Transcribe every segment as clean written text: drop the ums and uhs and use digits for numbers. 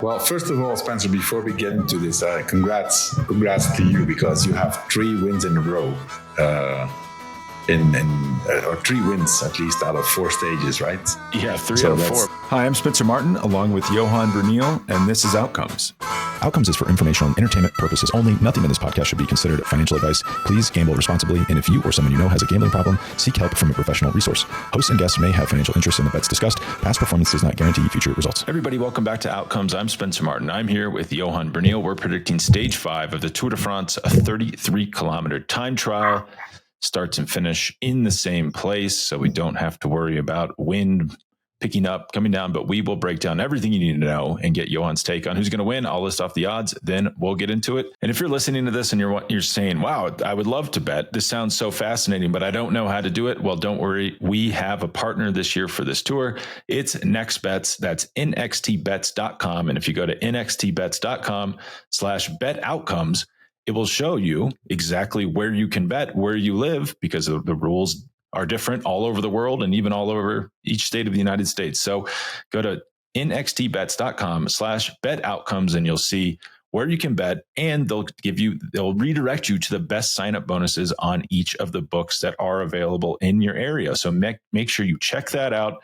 Well, first of all, Spencer, before we get into this, congrats to you because you have 3 wins in a row, or 3 wins at least out of 4 stages, right? Yeah, 3 out of 4. Hi, I'm Spencer Martin, along with Johan Bruyneel, and this is Outcomes. Outcomes is for informational and entertainment purposes only. Nothing in this podcast should be considered financial advice. Please gamble responsibly, and if you or someone you know has a gambling problem, seek help from a professional resource. Hosts and guests may have financial interest in the bets discussed. Past performance does not guarantee future results. Everybody, welcome back to Outcomes. I'm Spencer Martin. I'm here with Johan Bruyneel. We're predicting Stage 5 of the Tour de France, a 33-kilometer time trial. Starts and finish in the same place, so we don't have to worry about wind picking up, coming down, but we will break down everything you need to know and get Johan's take on who's going to win. I'll list off the odds, then we'll get into it. And if you're listening to this and you're saying, wow, I would love to bet. This sounds so fascinating, but I don't know how to do it. Well, don't worry. We have a partner this year for this tour. It's NextBets. That's nxtbets.com. And if you go to nxtbets.com/bet-outcomes, it will show you exactly where you can bet, where you live, because the rules are different all over the world and even all over each state of the United States. So go to nxtbets.com/bet-outcomes and you'll see where you can bet, and they'll redirect you to the best sign-up bonuses on each of the books that are available in your area. So make sure you check that out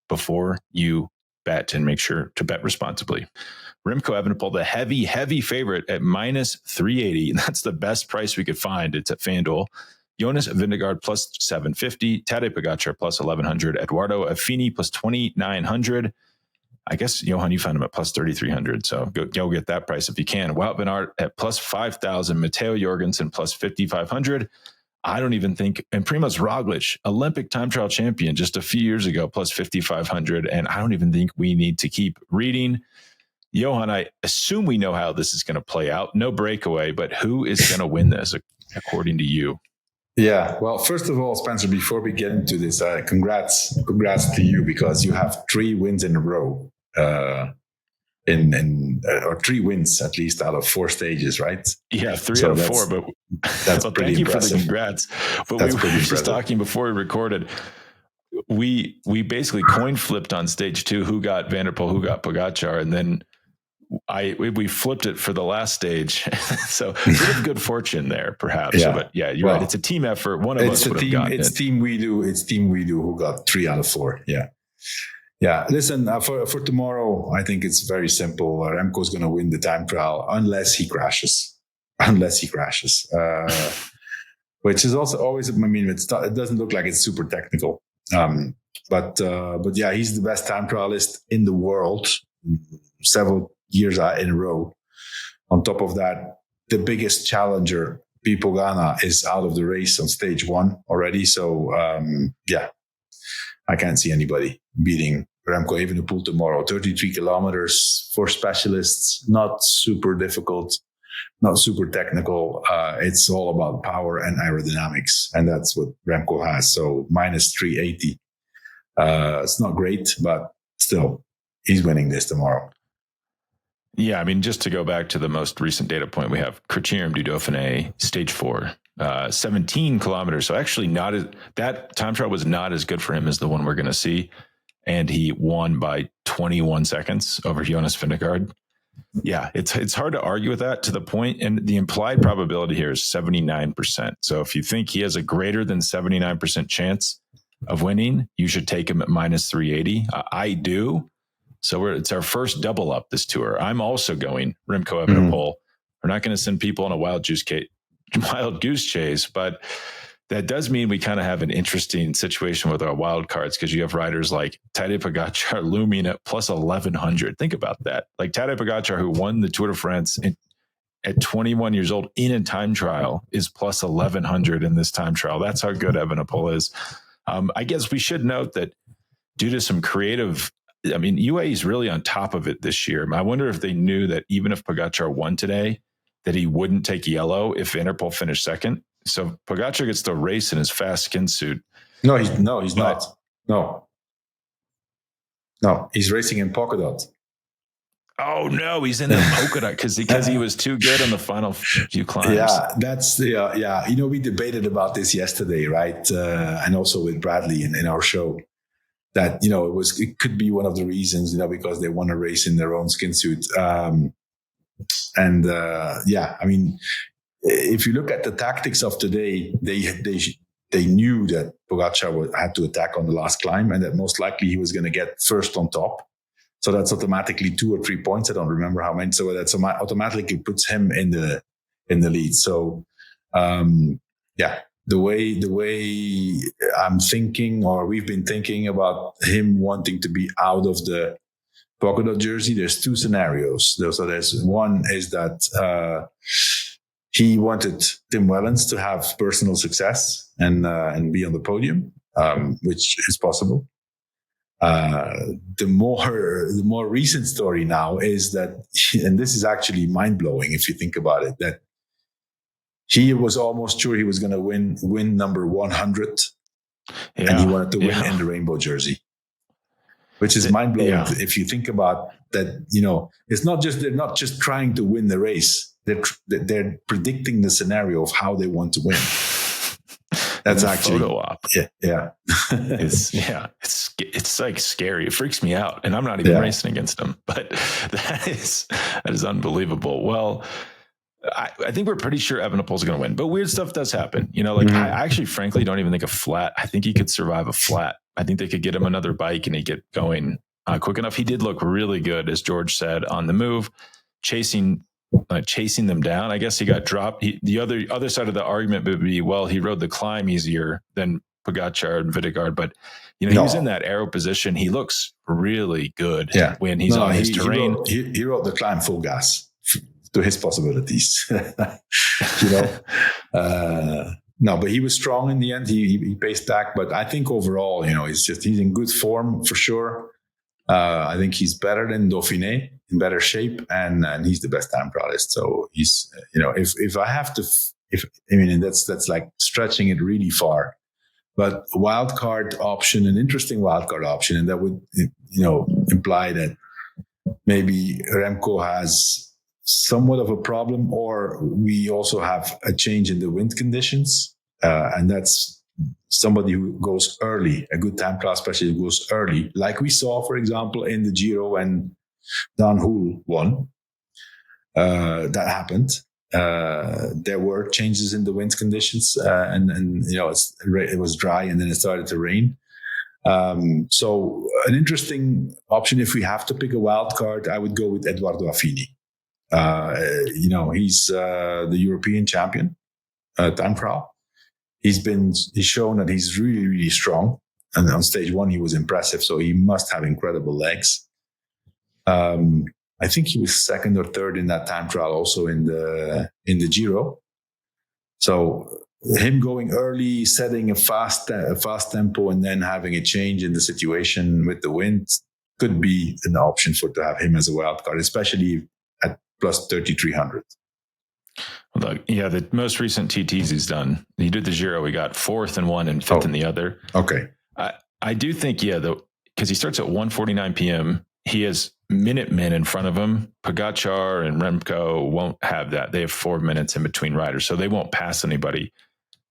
before you bet, and make sure to bet responsibly. Remco Evenepoel, the heavy favorite at -380. And that's the best price we could find. It's at FanDuel. Jonas Vingegaard plus 750, Tadej Pogacar plus 1100, Eduardo Affini plus 2900. I guess, Johan, you found him at plus 3300. So go get that price if you can. Wout van Aert at plus 5000, Matteo Jorgensen plus 5500. I don't even think, and Primoz Roglic, Olympic time trial champion just a few years ago, plus 5500. And I don't even think we need to keep reading. Johan, I assume we know how this is going to play out. No breakaway, but who is going to win this according to you? Yeah, well, first of all, Spencer, before we get into this, congrats to you because you have 3 wins in a row, or 3 wins at least out of 4 stages, right? Yeah, 3 out of 4, but that's well, pretty thank impressive. You for the congrats. But we were just talking before we recorded. We basically coin flipped on stage 2 who got Van der Poel, who got Pogacar, and then we flipped it for the last stage. So a bit of good fortune there, perhaps. Yeah. But yeah, you're right. It's a team effort. One of us would have gotten it. It's team we do who got 3 out of 4. Yeah. Yeah. Listen, for tomorrow, I think it's very simple. Remco's going to win the time trial unless he crashes. Which is also always, it doesn't look like it's super technical. But yeah, he's the best time trialist in the world. Several years in a row. On top of that, the biggest challenger, Pipo Ghana, is out of the race on stage 1 already. So, yeah, I can't see anybody beating Remco Evenepoel tomorrow. 33 kilometers for specialists, not super difficult, not super technical. It's all about power and aerodynamics, and that's what Remco has. So -380. It's not great, but still, he's winning this tomorrow. Yeah, just to go back to the most recent data point, we have Criterium du Dauphiné, stage 4, 17 kilometers. So actually that time trial was not as good for him as the one we're going to see. And he won by 21 seconds over Jonas Vingegaard. Yeah, it's hard to argue with that to the point. And the implied probability here is 79%. So if you think he has a greater than 79% chance of winning, you should take him at -380. I do. So it's our first double up this tour. I'm also going Remco Evenepoel. We're not going to send people on a wild goose chase, but that does mean we kind of have an interesting situation with our wild cards, because you have riders like Tadej Pogacar looming at plus 1100. Think about that. Like Tadej Pogacar, who won the Tour de France at 21 years old in a time trial, is plus 1100 in this time trial. That's how good Evenepoel is. I guess we should note that due to some creative, UAE is really on top of it this year. I wonder if they knew that even if Pogacar won today, that he wouldn't take yellow if Van der Poel finished second. So Pogacar gets to race in his fast skin suit. No, he's not. No, he's racing in polka dot. Oh no, he's in the polka dot because he was too good on the final few climbs. Yeah. We debated about this yesterday, right? And also with Bradley in our show. that, it could be one of the reasons, because they want to race in their own skin suit. If you look at the tactics of today, they knew that Pogačar had to attack on the last climb, and that most likely he was going to get first on top. So that's automatically 2 or 3 points. I don't remember how many. So that's automatically puts him in the lead. So, the way I'm thinking, or we've been thinking about him wanting to be out of the polka dot jersey, there's 2 scenarios. So there's one is that he wanted Tim Wellens to have personal success and be on the podium, which is possible. The more recent story now is that, and this is actually mind blowing if you think about it, that he was almost sure he was going to win number 100, and he wanted to win in the rainbow jersey, which is mind blowing if you think about that. It's not just, they're not just trying to win the race; they're predicting the scenario of how they want to win. That's actually photo op. Yeah. It's like scary. It freaks me out, and I'm not even racing against him. But that is unbelievable. Well, I think we're pretty sure Evenepoel is going to win, but weird stuff does happen. I actually, frankly, don't even think a flat. I think he could survive a flat. I think they could get him another bike and he'd get going quick enough. He did look really good, as George said, on the move, chasing them down. I guess he got dropped. The other side of the argument would be, well, he rode the climb easier than Pogačar and Vingegaard, but he was in that aero position. He looks really good when he's on his terrain. He rode the climb full gas to his possibilities. But he was strong in the end. He paced back, but I think overall, he's in good form for sure. I think he's better than Dauphiné, in better shape, and he's the best time trialist. So he's, if I have to, and that's like stretching it really far, but wildcard option, an interesting wildcard option, and that would, imply that maybe Remco has somewhat of a problem, or we also have a change in the wind conditions, and that's somebody who goes early, a good time trial specialist who goes early, like we saw, for example, in the Giro when Dan Hoel won. That happened. There were changes in the wind conditions, and it was dry, and then it started to rain. So an interesting option, if we have to pick a wild card, I would go with Edoardo Affini. He's the European champion, time trial. He's shown that he's really, really strong. And on stage 1, he was impressive. So he must have incredible legs. I think he was second or third in that time trial also in the Giro. So him going early, setting a fast tempo, and then having a change in the situation with the wind could be an option to have him as a wild card, especially at plus 3,300. The most recent TTs he's done, he did the Giro. He got 4th in one and 5th in the other. Okay. I do think, because he starts at 1:49 p.m. He has Minutemen in front of him. Pogačar and Remco won't have that. They have 4 minutes in between riders, so they won't pass anybody.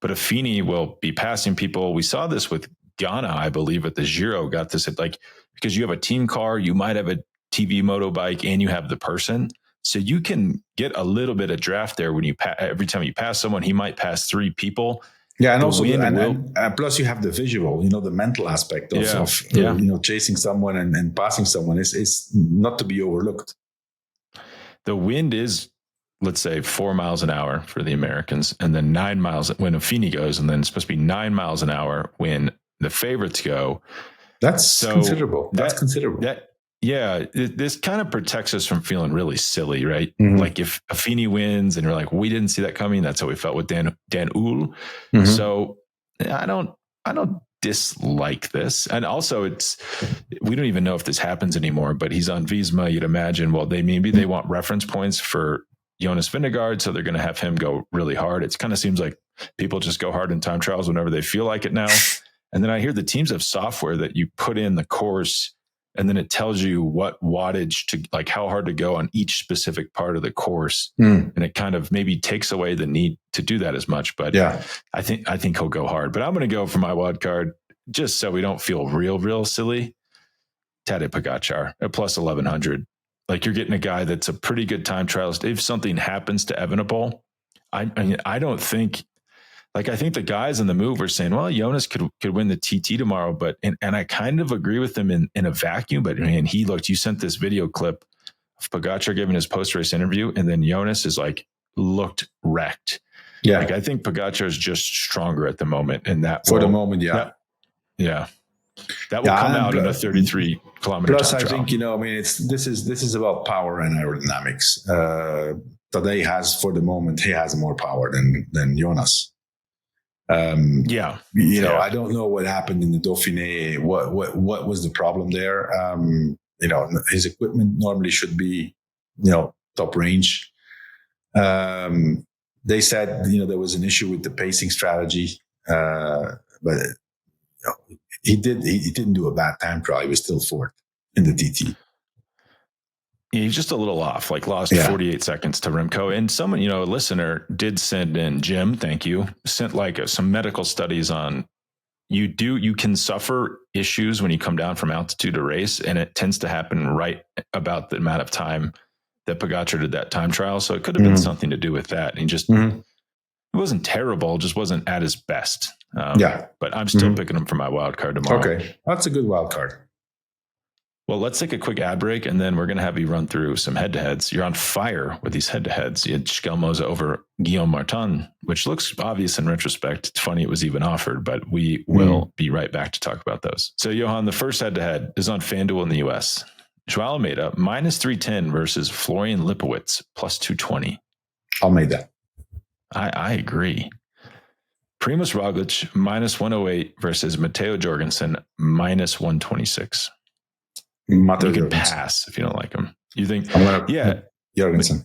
But Affini will be passing people. We saw this with Ghana, I believe, at the Giro. Got this because you have a team car, you might have a TV moto bike, and you have the person. So you can get a little bit of draft there when every time you pass someone, he might pass 3 people. Yeah, and also, plus you have the visual, the mental aspect of chasing someone and passing someone is not to be overlooked. The wind is, let's say, 4 miles an hour for the Americans, and then 9 miles when Affini goes, and then it's supposed to be 9 miles an hour when the favorites go. That's considerable. That's considerable. This kind of protects us from feeling really silly, right? Mm-hmm. Like if Affini wins and you're like, we didn't see that coming. That's how we felt with Dan Uhl. Mm-hmm. So I don't dislike this. And also we don't even know if this happens anymore, but he's on Visma. You'd imagine, maybe they want reference points for Jonas Vingegaard. So they're going to have him go really hard. It kind of seems like people just go hard in time trials whenever they feel like it now. And then I hear the teams have software that you put in the course, and then it tells you what wattage how hard to go on each specific part of the course. And it kind of maybe takes away the need to do that as much. But I think he'll go hard. But I'm going to go for my wild card, just so we don't feel real silly, Tadej Pogačar at plus 1100. Like, you're getting a guy that's a pretty good time trialist. If something happens to Evenepoel, I mean, I don't think, like, I think the guys in the move were saying, well, Jonas could win the TT tomorrow, but, and I kind of agree with them in a vacuum, but man, you sent this video clip of Pogačar giving his post-race interview, and then Jonas is like, looked wrecked. Yeah. Like, I think Pogačar is just stronger at the moment, and that for the moment, yeah. That will come out in a 33 kilometer plus, time I trial. think, this is about power and aerodynamics. Tadej has, for the moment, he has more power than Jonas. I don't know what happened in the Dauphiné. What was the problem there? His equipment normally should be, top range. They said, there was an issue with the pacing strategy, but he didn't do a bad time trial. He was still fourth in the TT. Yeah, he's just a little off, like lost 48 seconds to Remco. And someone, a listener did send in, Jim, thank you, sent like some medical studies on you can suffer issues when you come down from altitude to race, and it tends to happen right about the amount of time that Pogačar did that time trial. So it could have been something to do with that. And he just, it wasn't terrible, just wasn't at his best. But I'm still picking him for my wild card tomorrow. Okay. That's a good wild card. Well, let's take a quick ad break, and then we're going to have you run through some head-to-heads. You're on fire with these head-to-heads. You had Schelmoza over Guillaume Martin, which looks obvious in retrospect. It's funny it was even offered, but we will be right back to talk about those. So, Johan, the first head-to-head is on FanDuel in the U.S. Joao Almeida, minus 310 versus Florian Lipowitz, plus 220. Almeida. I agree. Primož Roglic, minus 108 versus Matteo Jorgensen, minus 126. You can pass if you don't like him. You think, Jorgensen.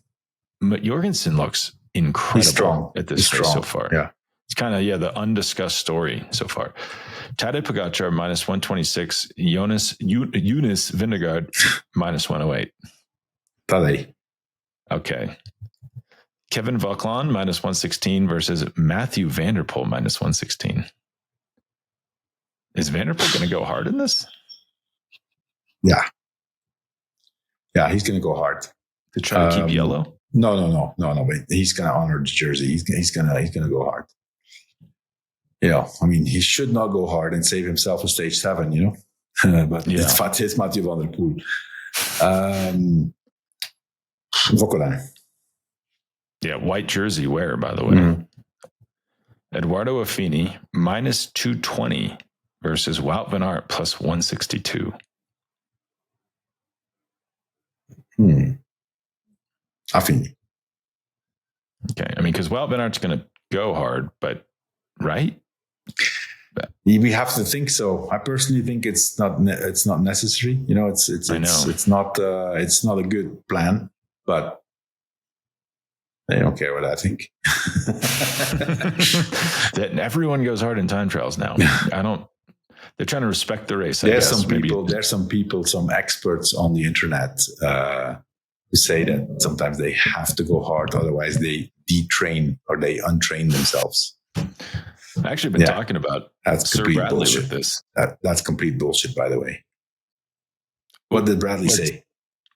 Jorgensen looks incredible at this race so far. Yeah. It's kind of, the undiscussed story so far. Tadej Pogačar, minus 126. Jonas Vingegaard, minus 108. Tadej. Okay. Kevin Vauclon, minus 116 versus Matthew van der Poel, minus 116. Is Van der Poel going to go hard in this? Yeah, he's going to go hard to try to keep yellow. No. Wait, he's going to honor the jersey. He's going to go hard. He should not go hard and save himself a stage 7. But it's Mathieu van der Poel. Vauclon. Yeah, white jersey wear, by the way. Eduardo Affini, minus 220 versus Wout van Aert, plus 162. Affini. Okay, because Wout van Aert's going to go hard, but right? We have to think so. I personally think it's not necessary. It's not a good plan, but they don't care what I think. That everyone goes hard in time trials now. They're trying to respect the race. There's some people, some experts on the internet who say that sometimes they have to go hard, otherwise they detrain or they untrain themselves. I've actually been talking about Sir Bradley bullshit. With this. That's complete bullshit, by the way. What did Bradley say?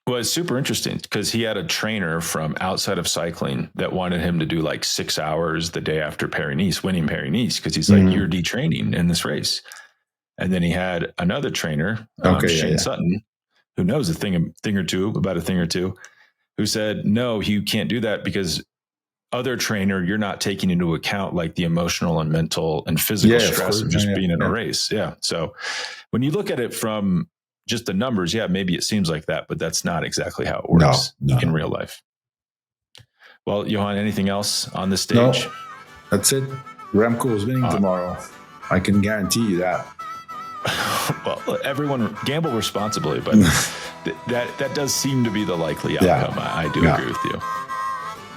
Well, it's super interesting because he had a trainer from outside of cycling that wanted him to do like 6 hours the day after Paris-Nice, winning Paris-Nice, because he's like, you're detraining in this race. And then he had another trainer, Shane Sutton, who knows a thing or two, who said, no, you can't do that because other trainer, you're not taking into account like the emotional and mental and physical stress of just being in a race. Yeah. So when you look at it from just the numbers, maybe it seems like that, but that's not exactly how it works in real life. Well, Johan, anything else on this stage? No, that's it. Remco is winning tomorrow. I can guarantee you that. Well, everyone gamble responsibly, but that does seem to be the likely outcome. I do agree with you.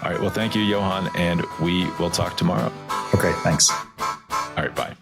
All right. Well, thank you, Johan, and we will talk tomorrow. Okay. Thanks. All right. Bye.